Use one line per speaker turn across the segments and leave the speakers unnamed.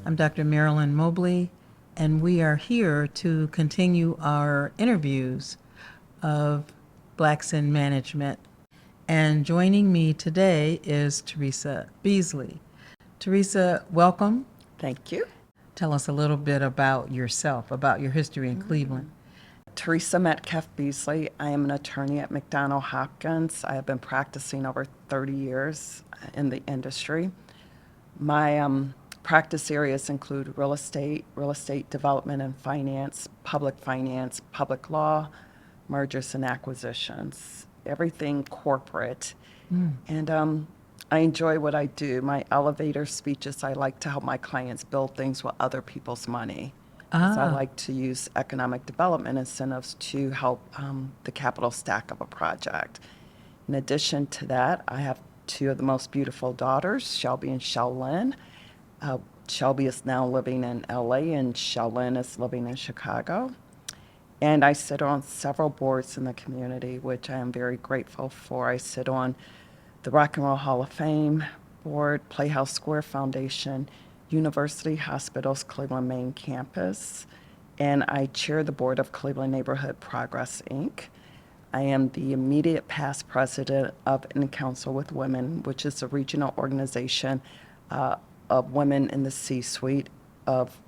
I'm Dr. Marilyn Mobley, and we are here to continue our interviews of Blacks in Management. And joining me today is Teresa Beasley. Teresa, welcome.
Thank you.
Tell us a little bit about yourself, about your history in Cleveland.
Teresa Metcalf Beasley. I am an attorney at McDonald Hopkins. I have been practicing over 30 years in the industry. My practice areas include real estate development and finance, public law, mergers and acquisitions, everything corporate. And I enjoy what I do. My elevator speeches, I like to help my clients build things with other people's money. So I like to use economic development incentives to help the capital stack of a project. In addition to that, I have two of the most beautiful daughters, Shelby and Shellyn. Shelby is now living in LA and Shellyn is living in Chicago. And I sit on several boards in the community, which I am very grateful for. I sit on the Rock and Roll Hall of Fame board, Playhouse Square Foundation, University Hospitals Cleveland Main Campus, and I chair the board of Cleveland Neighborhood Progress, Inc. I am the immediate past president of In Council with Women, which is a regional organization of women in the C-suite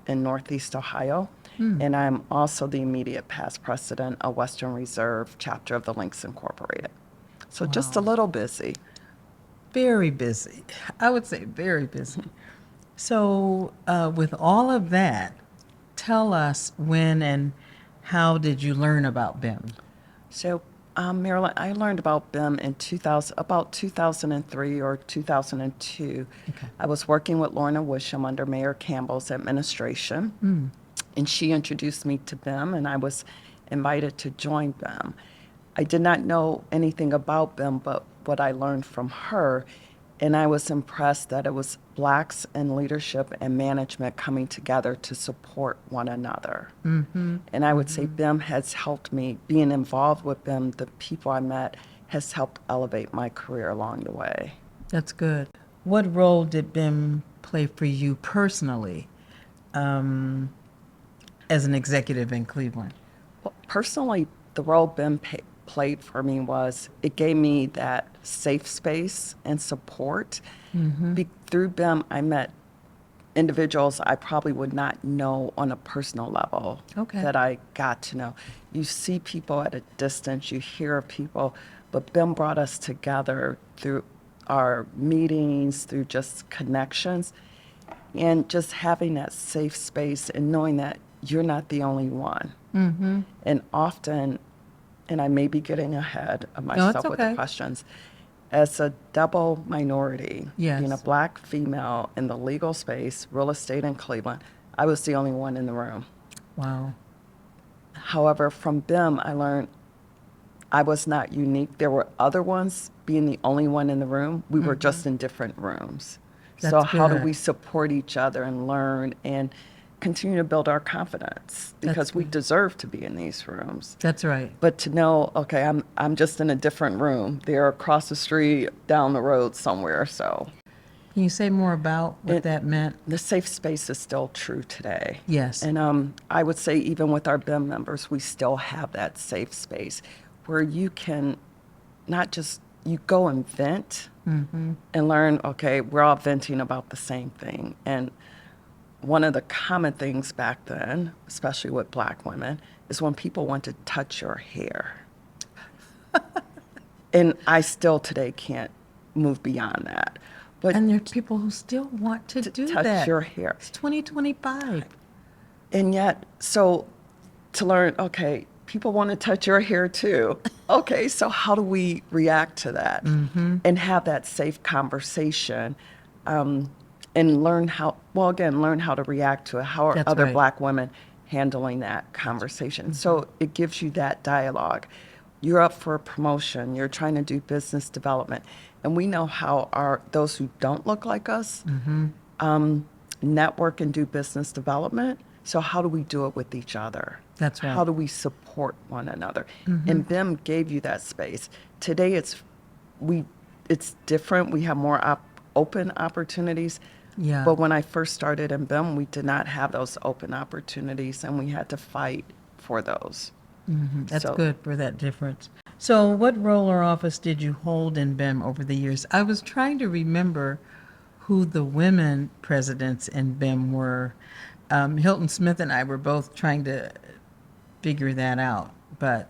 in Northeast Ohio. And I'm also the immediate past president of Western Reserve chapter of the Links Incorporated. So just a little busy.
Very busy. I would say very busy. So with all of that, tell us when and how did you learn about BIM?
So, Marilyn, I learned about BIM in about 2003 or 2002.
Okay.
I was working with Lorna Wisham under Mayor Campbell's administration, and she introduced me to BIM, and I was invited to join BIM. I did not know anything about BIM, but what I learned from her, and I was impressed that it was Blacks in leadership and management coming together to support one another. And I would say BIM has helped me. Being involved with BIM, the people I met, has helped elevate my career along the way.
That's good. What role did BIM play for you personally as an executive in Cleveland?
Well, personally, the role BIM played for me was it gave me that safe space and support. Through BIM, I met individuals I probably would not know on a personal level that I got to know. You see people at a distance, you hear people, but BIM brought us together through our meetings, through just connections, and just having that safe space and knowing that you're not the only one. And often, and I may be getting ahead of myself with the questions, as a double minority, being a Black female in the legal space, real estate in Cleveland, I was the only one in the room.
Wow.
However, from BIM, I learned I was not unique. There were other ones. Being the only one in the room, we were just in different rooms. So how do we support each other and learn and continue to build our confidence, because we deserve to be in these rooms.
That's right.
But to know, okay, I'm just in a different room. They're across the street, down the road somewhere. So,
can you say more about what that meant?
The safe space is still true today.
Yes.
And I would say even with our BIM members, we still have that safe space where you can not just you go and vent and learn. Okay, we're all venting about the same thing. And one of the common things back then, especially with Black women, is when people want to touch your hair. And I still today can't move beyond that. But
and there are people who still want to do
touch
that.
Your hair.
It's 2025.
And yet, so to learn, okay, people want to touch your hair too. Okay, so how do we react to that and have that safe conversation? And learn how to react to it. How are other Black women handling that conversation? So it gives you that dialogue. You're up for a promotion. You're trying to do business development. And we know how those who don't look like us network and do business development. So how do we do it with each other?
That's right.
How do we support one another? And BIM gave you that space. Today it's different. We have more open opportunities.
Yeah.
But when I first started in BIM, we did not have those open opportunities, and we had to fight for those.
That's
So
good for that difference. So, what role or office did you hold in BIM over the years? I was trying to remember who the women presidents in BIM were. Hilton Smith and I were both trying to figure that out, but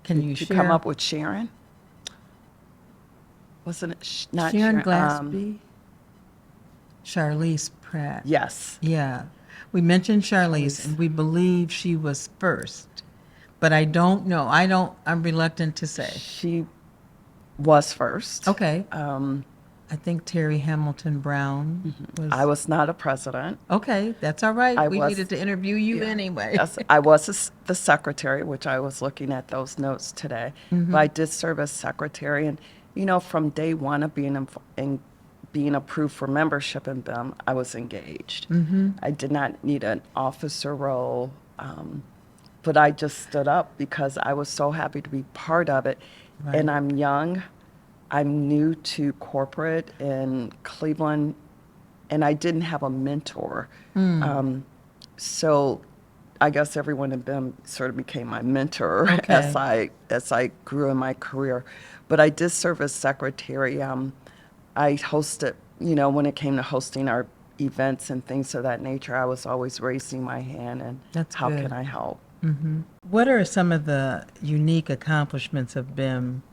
can you
did you come
share?
up with Sharon? Wasn't it not
Sharon
Sharon?
Glassby, Charlize Pratt.
Yes.
Yeah. We mentioned Charlize,
Charlize.
and we believe she was first, but I don't know. I'm reluctant to say.
She was first.
Okay. I think Terry Hamilton Brown
I
was.
was not a president.
Okay, that's all right.
I
We
was,
needed to interview you
yeah.
anyway.
Yes, I was the secretary, which I was looking at those notes today. But I did serve as secretary, and from day one of being approved for membership in BIM, I was engaged. I did not need an officer role, but I just stood up because I was so happy to be part of it.
Right.
And I'm young. I'm new to corporate in Cleveland, and I didn't have a mentor. So I guess everyone in BIM sort of became my mentor
Okay.
as I grew in my career. But I did serve as secretary. I hosted, when it came to hosting our events and things of that nature, I was always raising my hand and
That's
how
good.
can I help?
What are some of the unique accomplishments of BIM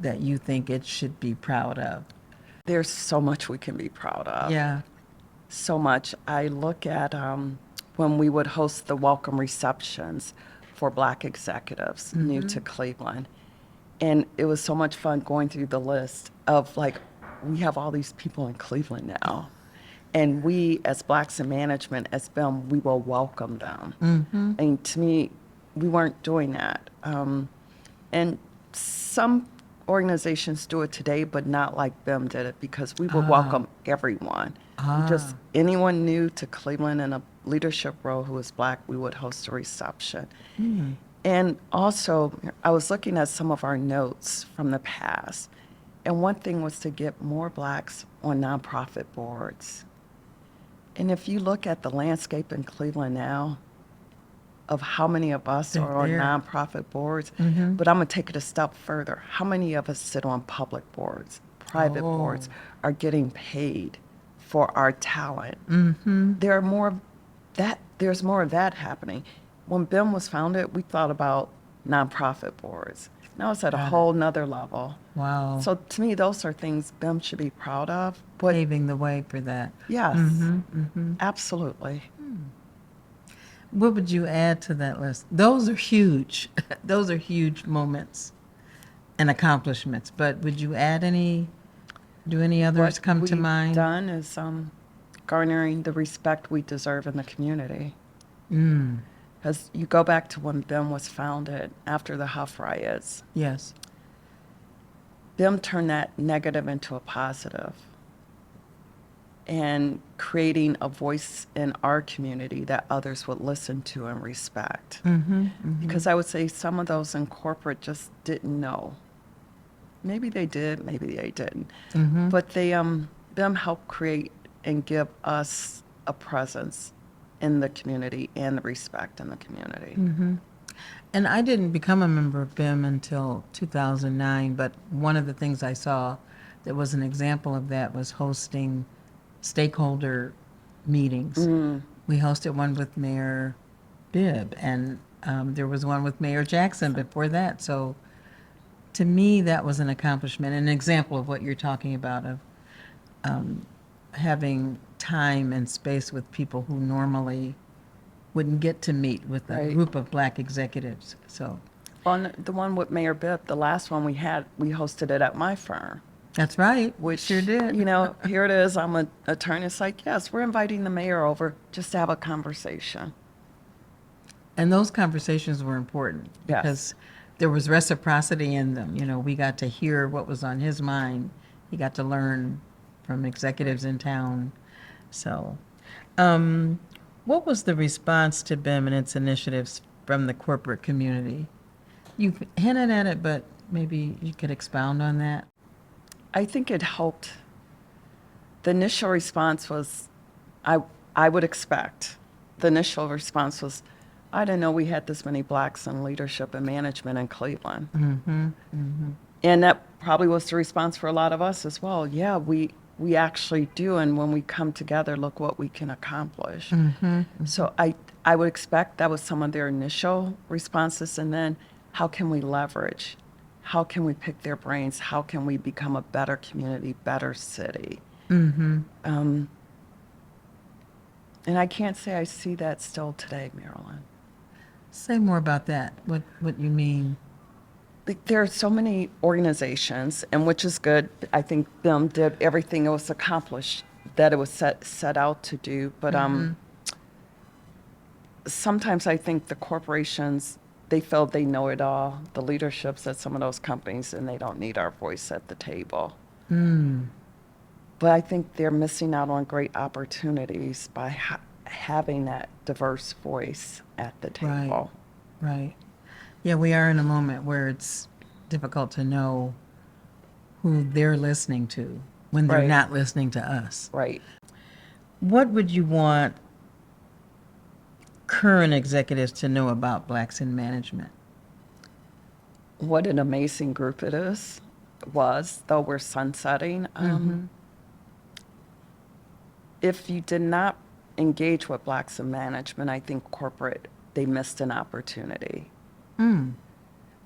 that you think it should be proud of?
There's so much we can be proud of.
Yeah.
So much. I look at when we would host the welcome receptions for Black executives new to Cleveland. And it was so much fun going through the list of we have all these people in Cleveland now. And we, as Blacks in Management, as BIM, we will welcome them. And to me, we weren't doing that. And some organizations do it today, but not like BIM did it, because we would welcome everyone. Just anyone new to Cleveland in a leadership role who was Black, we would host a reception. And also, I was looking at some of our notes from the past, and one thing was to get more Blacks on nonprofit boards. And if you look at the landscape in Cleveland now, of how many of us
They're
are on
there.
nonprofit boards, but I'm going to take it a step further. How many of us sit on public boards, private boards, are getting paid for our talent? There's more of that happening. When BIM was founded, we thought about nonprofit boards. Now it's at a whole nother level.
Wow.
So to me, those are things BIM should be proud of. But
Paving the way for that.
yes, absolutely.
What would you add to that list? Those are huge. Those are huge moments and accomplishments. But would you add any? Do any others come to
What we've
mind?
done is garnering the respect we deserve in the community. Because you go back to when BIM was founded after the Huff riots,
Yes.
BIM turned that negative into a positive, and creating a voice in our community that others would listen to and respect. Because I would say some of those in corporate just didn't know. Maybe they did, maybe they didn't. But they BIM helped create and give us a presence in the community and the respect in the community.
And I didn't become a member of BIM until 2009, but one of the things I saw that was an example of that was hosting stakeholder meetings. We hosted one with Mayor Bibb, and there was one with Mayor Jackson before that. So to me, that was an accomplishment, an example of what you're talking about, of having time and space with people who normally wouldn't get to meet with a
Right.
group of Black executives. So
On the one with Mayor Bibb, the last one we had, we hosted it at my firm.
that's right.
Which,
Sure did.
here it is, I'm an attorney. It's like, yes, we're inviting the mayor over just to have a conversation.
And those conversations were important
Yes.
because there was reciprocity in them. We got to hear what was on his mind. He got to learn from executives in town. So, what was the response to BIM and its initiatives from the corporate community? You've hinted at it, but maybe you could expound on that.
I think it helped The initial response was, I would expect. The initial response was, I didn't know we had this many blacks in leadership and management in Cleveland. And that probably was the response for a lot of us as well. Yeah, we actually do, and when we come together, look what we can accomplish. So I would expect that was some of their initial responses, and then how can we leverage? How can we pick their brains? How can we become a better community, better city? And I can't say I see that still today, Marilyn.
Say more about that. What you mean?
There are so many organizations, and which is good. I think BIM did everything it was accomplished that it was set out to do. But sometimes I think the corporations, they feel they know it all. The leaderships at some of those companies, and they don't need our voice at the table. But I think they're missing out on great opportunities by having that diverse voice at the table.
Right. Yeah, we are in a moment where it's difficult to know who they're listening to when they're
Right.
not listening to us.
Right.
What would you want current executives to know about Blacks in Management?
What an amazing group it was, though we're sunsetting. If you did not engage with Blacks in Management, I think corporate, they missed an opportunity.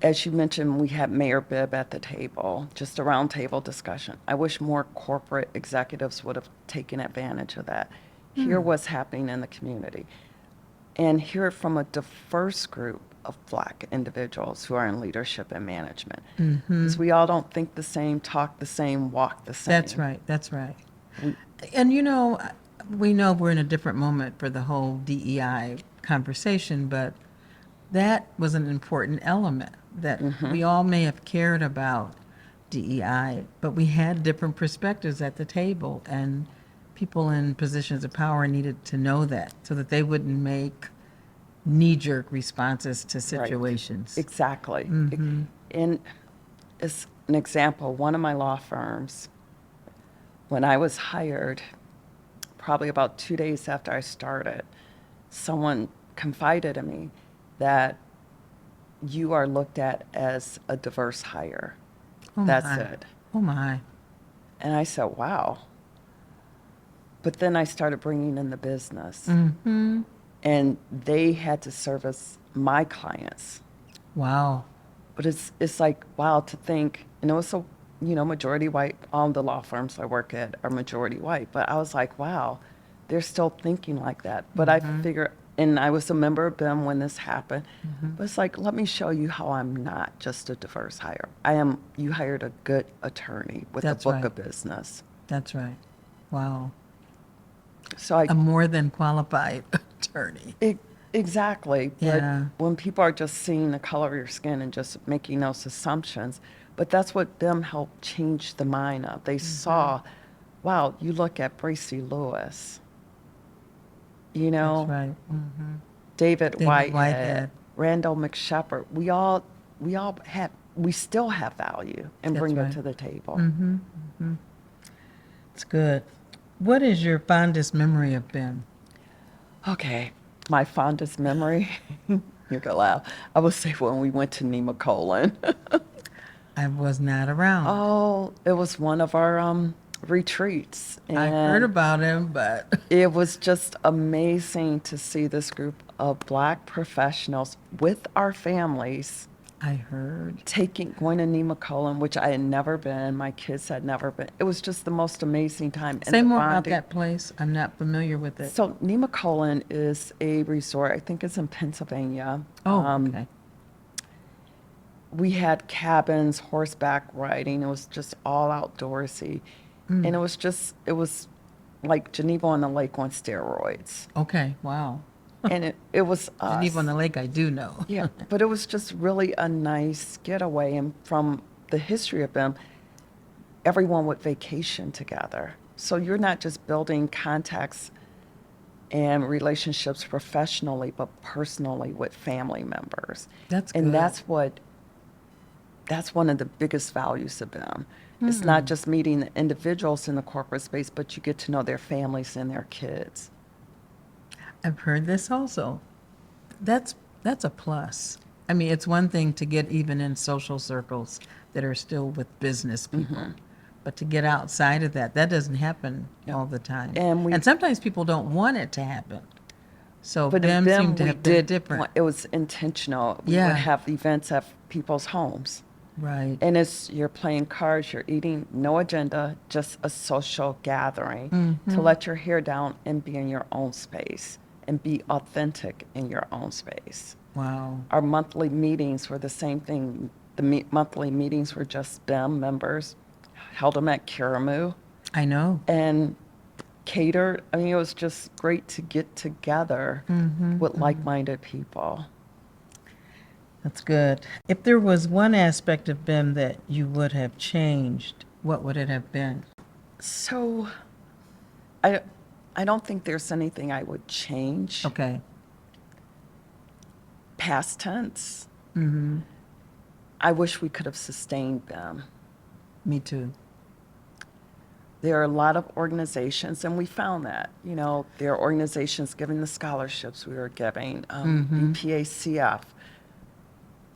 As you mentioned, we had Mayor Bibb at the table, just a roundtable discussion. I wish more corporate executives would have taken advantage of that. Hear what's happening in the community and hear it from a diverse group of Black individuals who are in leadership and management. Because we all don't think the same, talk the same, walk the same.
That's right. And you know, we know we're in a different moment for the whole DEI conversation, but that was an important element that we all may have cared about DEI, but we had different perspectives at the table, and people in positions of power needed to know that so that they wouldn't make knee-jerk responses to situations.
Exactly. And as an example, one of my law firms, when I was hired, probably about 2 days after I started, someone confided in me that you are looked at as a diverse hire. That's it.
Oh my.
And I said, wow. But then I started bringing in the business. And they had to service my clients.
Wow.
But it's like, wow, to think, and it was so, majority white. All the law firms I work at are majority white. But I was like, wow, they're still thinking like that. But I figure, and I was a member of BIM when this happened. But it's like, let me show you how I'm not just a diverse hire. You hired a good attorney with a book of business.
That's right. Wow.
So
A more than qualified attorney.
Exactly.
Yeah.
But when people are just seeing the color of your skin and just making those assumptions, but that's what BIM helped change the mind of. They saw, wow, you look at Bracy Lewis,
That's right.
David Whitehead,
Whitehead.
Randall McShepard. We still have value and bring it to the table.
It's good. What is your fondest memory of BIM?
Okay, my fondest memory, you're gonna laugh. I would say when we went to Nemacolin.
I was not around.
Oh, it was one of our retreats.
I heard about him, but
It was just amazing to see this group of Black professionals with our families
I heard.
going to Nemacolin, which I had never been. My kids had never been. It was just the most amazing time. And
Say
the
more about
bonding.
that place. I'm not familiar with it.
So Nemacolin is a resort. I think it's in Pennsylvania.
Okay.
We had cabins, horseback riding. It was just all outdoorsy. And it was like Geneva on the Lake on steroids.
Okay. Wow.
And it was us.
Geneva on the Lake, I do know.
Yeah, but it was just really a nice getaway. And from the history of them, everyone would vacation together. So you're not just building contacts and relationships professionally, but personally with family members.
That's good.
And that's one of the biggest values of them. It's not just meeting the individuals in the corporate space, but you get to know their families and their kids.
I've heard this also. That's that's a plus. I mean, it's one thing to get even in social circles that are still with business people, but to get outside of that, that doesn't happen all the time.
And
sometimes people don't want it to happen. So
But in
BIM
them,
seemed to
we
have been
did,
different.
it was intentional. We
Yeah.
would have events at people's homes.
Right.
And you're playing cards, you're eating, no agenda, just a social gathering to let your hair down and be in your own space and be authentic in your own space.
Wow.
Our monthly meetings were the same thing. The monthly meetings were just BIM members, held them at Karamu
I know.
and catered. I mean, it was just great to get together with like-minded people.
That's good. If there was one aspect of BIM that you would have changed, what would it have been?
So, I don't think there's anything I would change.
Okay.
Past tense.
Mm-hmm.
I wish we could have sustained them.
Me too.
There are a lot of organizations, and we found that, there are organizations giving the scholarships we were giving. BPACF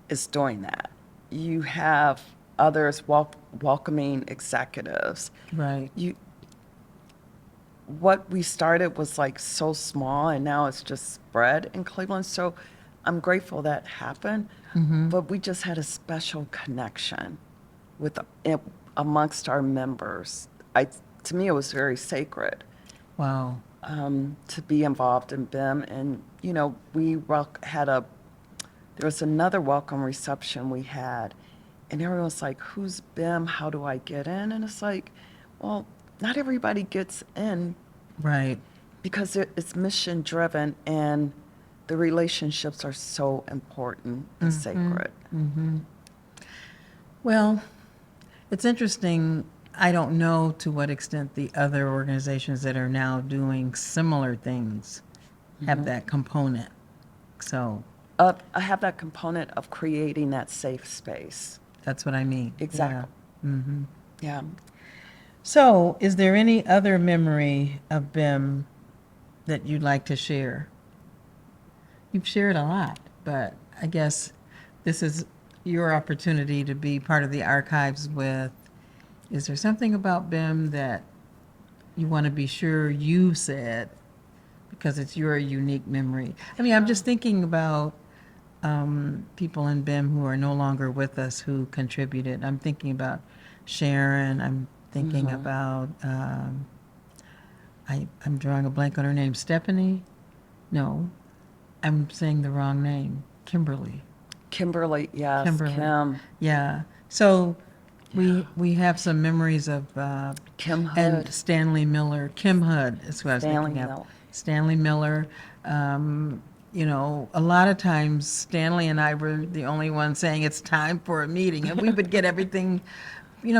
is doing that. You have others welcoming executives.
Right.
What we started was like so small, and now it's just spread in Cleveland. So I'm grateful that happened, but we just had a special connection with amongst our members. To me, it was very sacred.
Wow.
To be involved in BIM, and there was another welcome reception we had, and everyone was like, "Who's BIM? How do I get in?" And it's like, well, not everybody gets in
Right.
because it's mission driven, and the relationships are so important and sacred.
Well, it's interesting. I don't know to what extent the other organizations that are now doing similar things have that component. So
I have that component of creating that safe space.
that's what I mean.
Exactly. Yeah.
So, is there any other memory of BIM that you'd like to share? You've shared a lot, but I guess this is your opportunity to be part of the archives with. Is there something about BIM that you want to be sure you said because it's your unique memory? I mean, I'm just thinking about people in BIM who are no longer with us who contributed. I'm thinking about Sharon. I'm thinking about, I'm drawing a blank on her name. Stephanie? No, I'm saying the wrong name. Kimberly.
Kimberly, yes.
Kimberly.
Kim.
Yeah. So we have some memories of
Kim Hood.
and Stanley Miller. Kim Hood is what I was
Stanley
thinking of.
Miller.
Stanley Miller. A lot of times Stanley and I were the only ones saying it's time for a meeting, and we would get everything.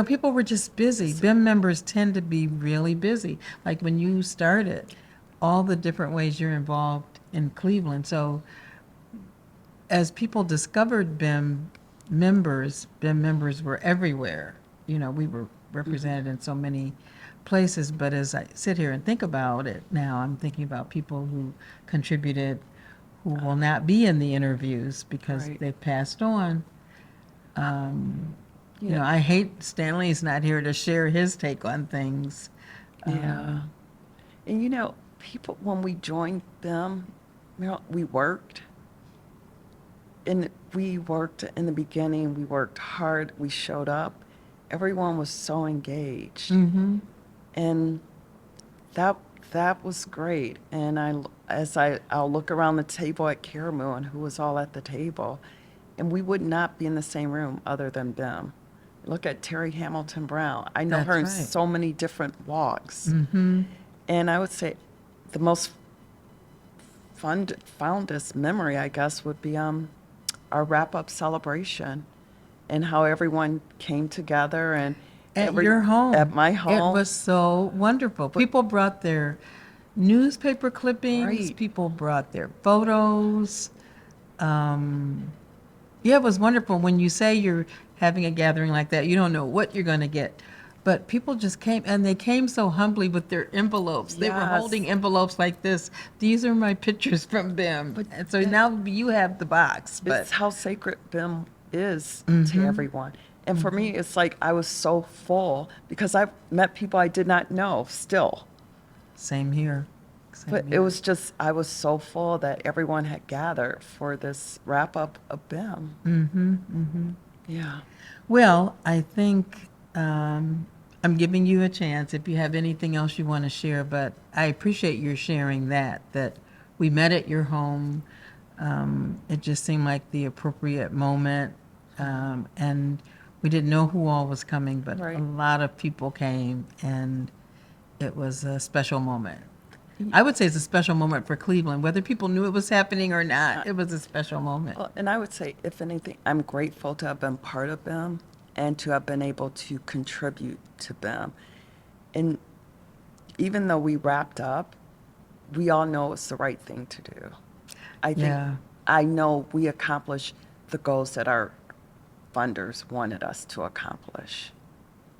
People were just busy. BIM members tend to be really busy. Like when you started, all the different ways you're involved in Cleveland. So as people discovered BIM members were everywhere. We were represented in so many places, but as I sit here and think about it now, I'm thinking about people who contributed who will not be in the interviews because
Right.
they've passed on. I hate Stanley's not here to share his take on things.
Yeah. And people, when we joined them, we worked. And we worked in the beginning, we worked hard, we showed up. Everyone was so engaged. And that was great. And I'll look around the table at Karamu and who was all at the table, and we would not be in the same room other than BIM. Look at Terry Hamilton Brown. I know
That's
her in
right.
so many different walks. And I would say the most fondest memory, I guess, would be our wrap-up celebration and how everyone came together and
At your home.
At my home.
It was so wonderful. People brought their newspaper clippings.
Right.
People brought their photos. It was wonderful. When you say you're having a gathering like that, you don't know what you're going to get. But people just came, and they came so humbly with their envelopes. They were
Yes.
holding envelopes like this. These are my pictures from BIM. And so now you have the box. But
It's how sacred BIM is to everyone. And for me, it's like I was so full because I've met people I did not know still.
same here. Same
But it
here.
was just, I was so full that everyone had gathered for this wrap up of BIM. Yeah.
Well, I think I'm giving you a chance if you have anything else you want to share, but I appreciate your sharing that we met at your home. It just seemed like the appropriate moment, and we didn't know who all was coming, but
Right.
a lot of people came, and it was a special moment. I would say it's a special moment for Cleveland, whether people knew it was happening or not. It was a special moment.
Well, and I would say, if anything, I'm grateful to have been part of BIM and to have been able to contribute to BIM. And even though we wrapped up, we all know it's the right thing to do. I think,
Yeah.
I know we accomplished the goals that our funders wanted us to accomplish.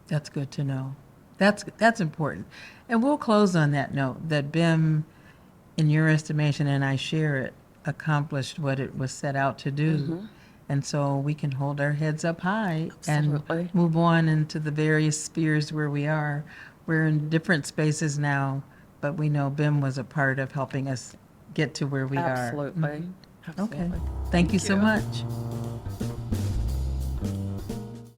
That's good to know. That's important. And we'll close on that note, that BIM, in your estimation, and I share it, accomplished what it was set out to do. And so we can hold our heads up high
Absolutely.
and move on into the various spheres where we are. We're in different spaces now, but we know BIM was a part of helping us get to where we are.
Absolutely.
Okay.
Absolutely.
Thank you so much.